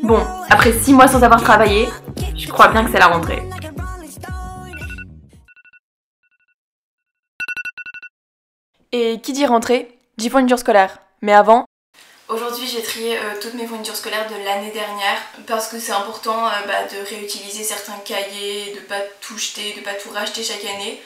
Bon, après 6 mois sans avoir travaillé, je crois bien que c'est la rentrée. Et qui dit rentrée, dit fourniture scolaire. Mais avant... Aujourd'hui j'ai trié toutes mes fournitures scolaires de l'année dernière parce que c'est important de réutiliser certains cahiers, de pas tout jeter, de pas tout racheter chaque année.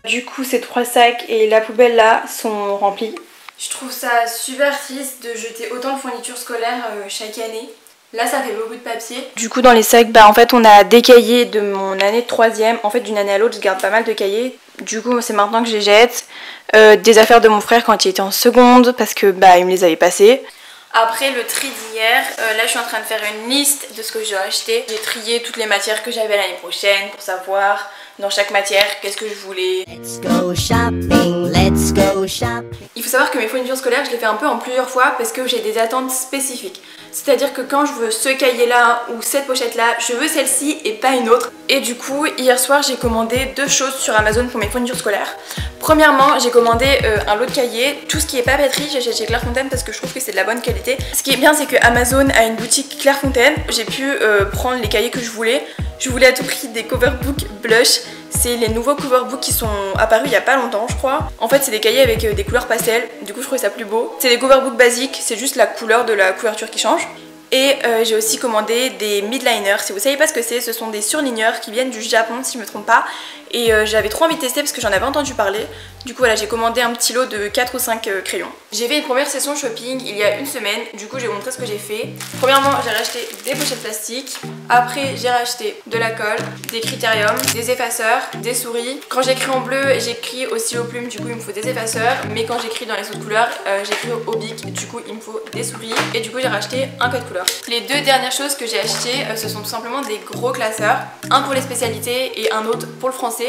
Du coup ces 3 sacs et la poubelle là sont remplis. Je trouve ça super triste de jeter autant de fournitures scolaires chaque année. Là ça fait beaucoup de papier. Du coup dans les sacs en fait on a des cahiers de mon année de 3ème. En fait d'une année à l'autre je garde pas mal de cahiers. Du coup c'est maintenant que je les jette. Des affaires de mon frère quand il était en seconde parce que il me les avait passées. Après le tri d'hier, là je suis en train de faire une liste de ce que j'ai acheté. J'ai trié toutes les matières que j'avais l'année prochaine pour savoir dans chaque matière qu'est-ce que je voulais. Let's go shopping, let's go shopping. Il faut savoir que mes fournitures scolaires je les fais un peu en plusieurs fois parce que j'ai des attentes spécifiques. C'est-à-dire que quand je veux ce cahier là ou cette pochette là, je veux celle-ci et pas une autre. Et du coup hier soir j'ai commandé 2 choses sur Amazon pour mes fournitures scolaires. Premièrement j'ai commandé un lot de cahiers. Tout ce qui est papeterie j'achète chez Clairefontaine parce que je trouve que c'est de la bonne qualité. Ce qui est bien c'est que Amazon a une boutique Clairefontaine. J'ai pu prendre les cahiers que je voulais. Je voulais à tout prix des coverbooks blush. C'est les nouveaux coverbooks qui sont apparus il y a pas longtemps je crois. En fait c'est des cahiers avec des couleurs pastel, du coup je trouvais ça plus beau. C'est des coverbooks basiques, c'est juste la couleur de la couverture qui change. Et j'ai aussi commandé des midliners. Si vous savez pas ce que c'est, ce sont des surligneurs qui viennent du Japon si je me trompe pas. Et j'avais trop envie de tester parce que j'en avais entendu parler. Du coup voilà j'ai commandé un petit lot de 4 ou 5 crayons. J'ai fait une première session shopping il y a une semaine. Du coup je vais vous montrer ce que j'ai fait. Premièrement j'ai racheté des pochettes plastiques. Après j'ai racheté de la colle, des critériums, des effaceurs, des souris. Quand j'écris en bleu j'écris au stylo plume, du coup il me faut des effaceurs. Mais quand j'écris dans les autres couleurs j'écris au bic, du coup il me faut des souris. Et du coup j'ai racheté un code couleur. Les 2 dernières choses que j'ai achetées ce sont tout simplement des gros classeurs. Un pour les spécialités et un autre pour le français.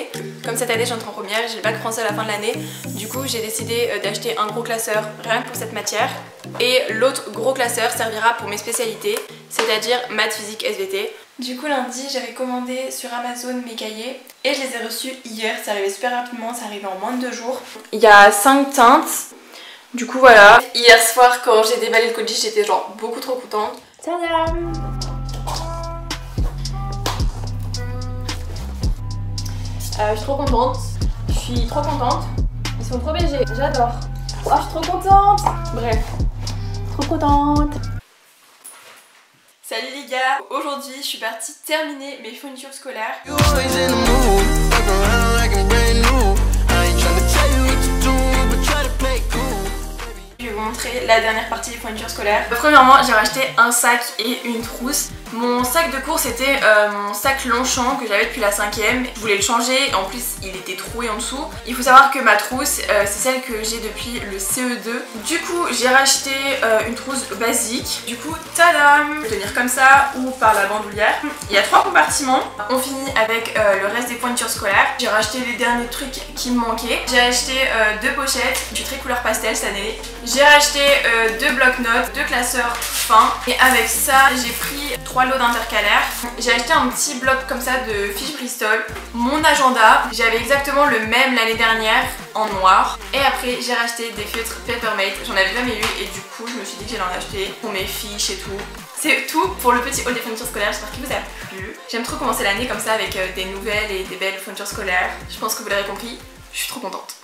Comme cette année j'entre en première, j'ai le bac français à la fin de l'année. Du coup j'ai décidé d'acheter un gros classeur rien que pour cette matière. Et l'autre gros classeur servira pour mes spécialités, c'est-à-dire maths, physique, SVT. Du coup lundi j'avais commandé sur Amazon mes cahiers et je les ai reçus hier, c'est arrivé super rapidement, c'est arrivé en moins de 2 jours. Il y a 5 teintes, du coup voilà. Hier soir quand j'ai déballé le colis j'étais genre beaucoup trop contente. Tadam! Je suis trop contente, ils sont trop légers, j'adore. Oh je suis trop contente. Bref, trop contente. Salut les gars, aujourd'hui je suis partie terminer mes fournitures scolaires. Je vais vous montrer la dernière partie des fournitures scolaires. Premièrement j'ai racheté un sac et une trousse. Mon sac de cours c'était mon sac Longchamp que j'avais depuis la 5ème. Je voulais le changer, en plus il était troué en dessous. Il faut savoir que ma trousse c'est celle que j'ai depuis le CE2. Du coup j'ai racheté une trousse basique. Du coup tadam, tenir comme ça ou par la bandoulière. Il y a 3 compartiments. On finit avec le reste des fournitures scolaires. J'ai racheté les derniers trucs qui me manquaient. J'ai acheté 2 pochettes, je suis très couleur pastel cette année. J'ai racheté 2 bloc-notes, 2 classeurs fins. Et avec ça j'ai pris 3 lots d'intercalaires. J'ai acheté un petit bloc comme ça de fiches Bristol. Mon agenda, j'avais exactement le même l'année dernière en noir. Et après j'ai racheté des feutres Papermate, j'en avais jamais eu et du coup je me suis dit que j'allais en acheter pour mes fiches et tout. C'est tout pour le petit haul des fournitures scolaires, j'espère qu'il vous a plu. J'aime trop commencer l'année comme ça avec des nouvelles et des belles fournitures scolaires. Je pense que vous l'avez compris, je suis trop contente.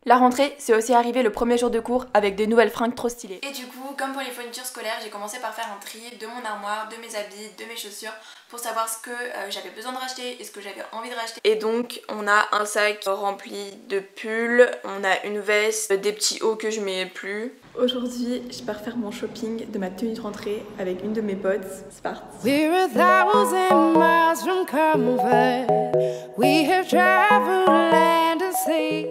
La rentrée, c'est aussi arrivé le premier jour de cours avec des nouvelles fringues trop stylées. Et du coup, comme pour les fournitures scolaires, j'ai commencé par faire un tri de mon armoire, de mes habits, de mes chaussures pour savoir ce que j'avais besoin de racheter et ce que j'avais envie de racheter. Et donc, on a un sac rempli de pulls, on a une veste, des petits hauts que je mets plus. Aujourd'hui, je pars faire mon shopping de ma tenue de rentrée avec une de mes potes. C'est parti. We're 1,000 miles from Commonwealth. We have traveled land and sea.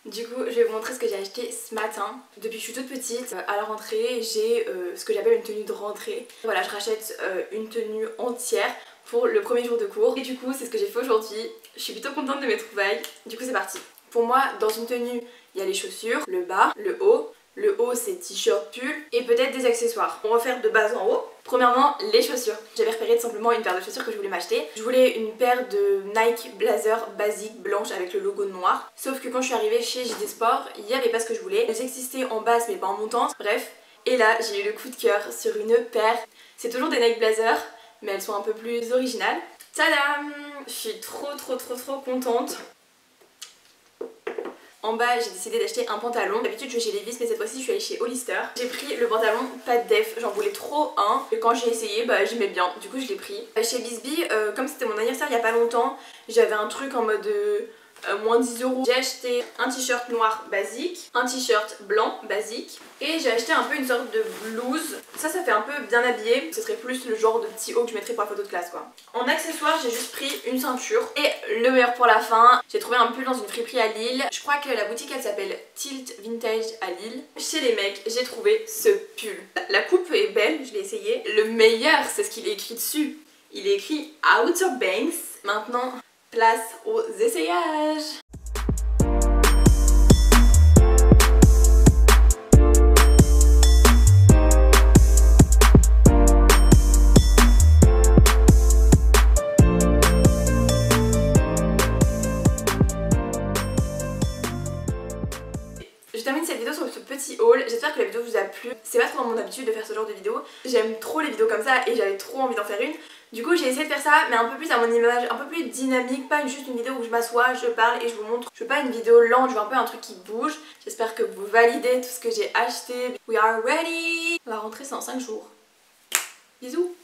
Du coup, je vais vous montrer ce que j'ai acheté ce matin. Depuis que je suis toute petite, à la rentrée, j'ai ce que j'appelle une tenue de rentrée. Voilà, je rachète une tenue entière pour le premier jour de cours. Et du coup, c'est ce que j'ai fait aujourd'hui. Je suis plutôt contente de mes trouvailles. Du coup, c'est parti. Pour moi, dans une tenue, il y a les chaussures, le bas, le haut, Le haut c'est t-shirt, pull et peut-être des accessoires. On va faire de bas en haut. Premièrement, les chaussures. J'avais repéré tout simplement une paire de chaussures que je voulais m'acheter. Je voulais une paire de Nike Blazer basique blanche avec le logo noir. Sauf que quand je suis arrivée chez JD Sport, il n'y avait pas ce que je voulais. Elles existaient en basse mais pas en montante. Bref. Et là, j'ai eu le coup de cœur sur une paire. C'est toujours des Nike Blazer, mais elles sont un peu plus originales. Tadam! Je suis trop contente. En bas, j'ai décidé d'acheter un pantalon. D'habitude, je vais chez Levi's, mais cette fois-ci, je suis allée chez Hollister. J'ai pris le pantalon pas de def, j'en voulais trop un. Et quand j'ai essayé, bah j'aimais bien, du coup je l'ai pris. Chez Bisbee, comme c'était mon anniversaire il y a pas longtemps, j'avais un truc en mode moins 10 €. J'ai acheté un t-shirt noir basique, un t-shirt blanc basique et j'ai acheté un peu une sorte de blouse. Ça fait un peu bien habillé, ce serait plus le genre de petit haut que je mettrais pour la photo de classe quoi. En accessoires, j'ai juste pris une ceinture et le meilleur pour la fin, j'ai trouvé un pull dans une friperie à Lille. Je crois que la boutique elle s'appelle Tilt Vintage à Lille. Chez les mecs, j'ai trouvé ce pull. La coupe est belle, je l'ai essayé. Le meilleur, c'est ce qu'il est écrit dessus. Il est écrit Outer Banks. Maintenant, place aux essayages. Je termine cette vidéo sur ce petit haul, j'espère que la vidéo vous a plu. C'est pas trop dans mon habitude de faire ce genre de vidéo. J'aime trop les vidéos comme ça et j'avais trop envie d'en faire une. Du coup j'ai essayé de faire ça mais un peu plus à mon image, un peu plus dynamique, pas juste une vidéo où je m'assois, je parle et je vous montre. Je veux pas une vidéo lente, je veux un peu un truc qui bouge. J'espère que vous validez tout ce que j'ai acheté. We are ready. On va rentrer, c'est en 5 jours. Bisous.